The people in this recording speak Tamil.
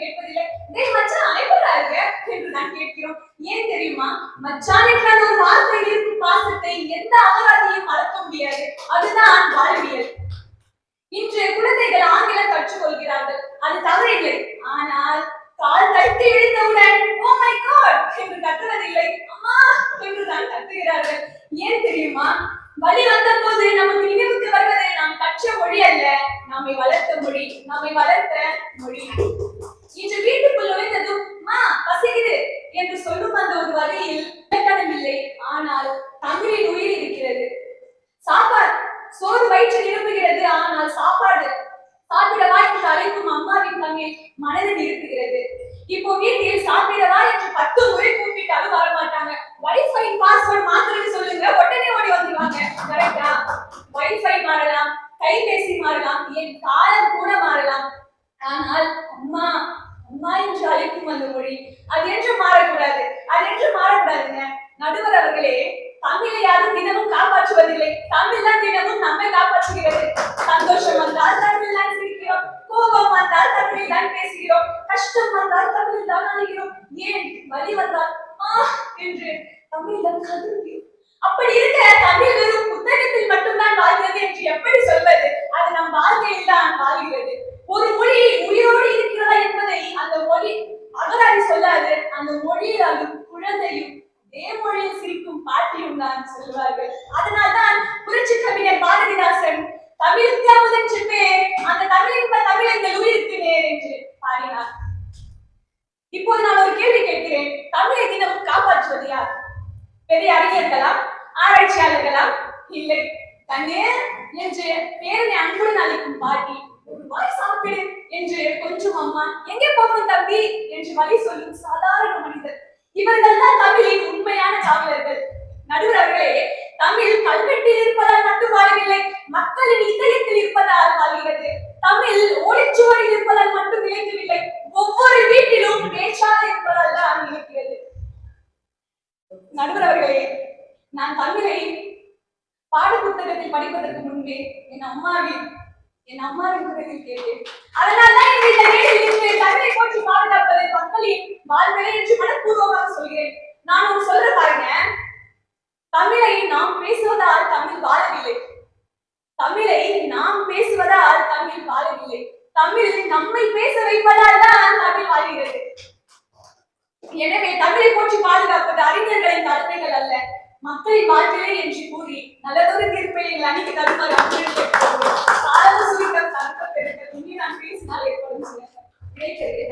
கேட்பதில்லை. டேய் மச்சான் எப்படிடா இருக்க என்று நான் கேட்கிறோம். ஏன் தெரியுமா? மச்சான் என்ற ஒரு வார்த்தை இருக்கும் பாசத்தை எந்த அபராதியும் மறக்க முடியாது. அதுதான் வாழ்வியல். இன்று குழந்தைகள் ஆங்கிலம் கற்றுக்கொள்கிறார்கள், அது தவறில்லை. ஆனால் கால் தட்டி விழுந்தவுடன் ஓ மை காட் என்று கத்துவதில்லை, அம்மா என்று தான் கத்துகிறார்கள். ஏன் தெரியுமா? வழி வந்த போது நமக்கு நினைவுக்கு வருவது நாம் கற்ற மொழி அல்ல, நம்மை வளர்த்த மொழி, நம்மை வளர்த்த மொழி. இன்று வீட்டுக்குள் நுழைந்ததும் மா பசிக்குது என்று சொல்லும் அந்த ஒரு வரியில் இலக்கணம் இல்லை, ஆனால் தமிழின் உயிர் இருக்கிறது. சாப்பாடு சோறு வயிற்று நிரம்புகிறது, ஆனால் சாப்பாடு சாப்பிடவா என்று அழைக்கும் அம்மாவின் தமிழ் மனதில் இருக்குகிறது. இப்போ வீட்டில் சாப்பிடவா என்று 10 முறை கூப்பிட்டாலும் வர மாட்டாங்க. வைஃபை பாஸ்வேர்ட் மாத்திரம் சொல்லுங்க, உடனே ஓடி வந்துருவாங்க. கரெக்டா? வைஃபை மாறலாம், கைபேசி மாறலாம், என் காலம் கூட மாறலாம், ஆனால் அம்மா அம்மா என்று அழைக்கும் அந்த மொழி அது என்று மாறக்கூடாது, அது என்று மாறக்கூடாதுங்க. நடுவர் அவர்களே, தமிழை யாரும் தினமும் காப்பாற்றுவதில்லை, தமிழ் தான் தினமும் நம்மை காப்பாற்றுகிறது. சந்தோஷம் வந்தால் தமிழ் தான் சிரிக்கிறோம், கோபம் வந்தால் தமிழில் தான் பேசுகிறோம், கஷ்டம் வந்தால் தமிழில் தான் அழுகிறோம், ஏன் வலி வந்தால் என்று தமிழ் தான் கதறுகிறோம். அப்படி இருக்க தமிழ் வெறும் புத்தகத்தில் மட்டும்தான் வாழ்கிறது என்று எப்படி சொல்வது? அது நம் வாழ்க்கையில் தான் வாழ்கிறது. ஒரு மொழி உயிரோடு இருக்கிறதா என்பதை அந்த மொழி அகராதி சொல்லாது, அந்த மொழியில் அழும் குழந்தையும் அதே மொழியில் சிரிக்கும் பாட்டியும் தான் சொல்வார்கள். அதனால்தான் புரட்சி கவிஞர் பாரதிதாசன் தமிழுக்கு அமுதென்று பேர், அந்த தமிழின் தமிழ் எங்கள் உயிருக்கு நேர் என்று பாடினார். இப்போது நான் ஒரு கேள்வி கேட்கிறேன், தமிழை தினமும் காப்பாற்றுவது யார்? பெரிய அறிஞர்களா, ஆராய்ச்சியாளர்களா? இல்லை, கண்ணே என்று பேரனை அன்புடன் அளிக்கும் பாட்டி, ஒரு வாய் சாப்பிடு என்று கொஞ்சம் அம்மா, எங்கே போகணும் தம்பி என்று வழி சொல்லும் சாதாரண மனிதர். இவர்கள் தான் தமிழின் உண்மையான காவலர்கள். நடுவர் அவர்களே, தமிழ் கல்வெட்டில் இருப்பதால் மட்டும் வாழவில்லை, மக்களின் இதயத்தில் இருப்பதால் வாழ்கிறது. தமிழ் ஒளிச்சுவரில் இருப்பதால் மட்டும் நிலைக்கவில்லை, ஒவ்வொரு வீட்டிலும் பேச்சாக இருப்பதால் தான் இருக்கிறது. நடுவர் அவர்களே, நான் தமிழை பாட புத்தகத்தில் படிப்பதற்கு முன்பே என் அம்மாவின் குரலில் கேட்டேன். அதனால்தான் இந்த நேரில் தமிழை போற்றி பாதுகாப்பது மக்களின் வாழ்விலை என்று மனப்பூர்வமாக சொல்கிறேன். நான் ஒரு சொல்ற பாருங்க, தமிழை நாம் பேசுவதால் தமிழ் வாழவில்லை, தமிழை நாம் பேசுவதால் தமிழ் வாழவில்லை, தமிழ் நம்மை பேச வைப்பதால் தான் தமிழ் வாழ்கிறது. எனவே தமிழை போற்றி பாதுகாப்பது அறிஞர்களின் கடமைகள் அல்ல, மக்களின் வாழ்க்கையை என்று கூறி நல்லதொரு தீர்ப்பை எங்கள் அணிக்கு தருமாறு காலமும் சுருக்கம் தடுக்க பெருக்க நான் பேசினால் ஏற்படும் கிடைக்கிறது.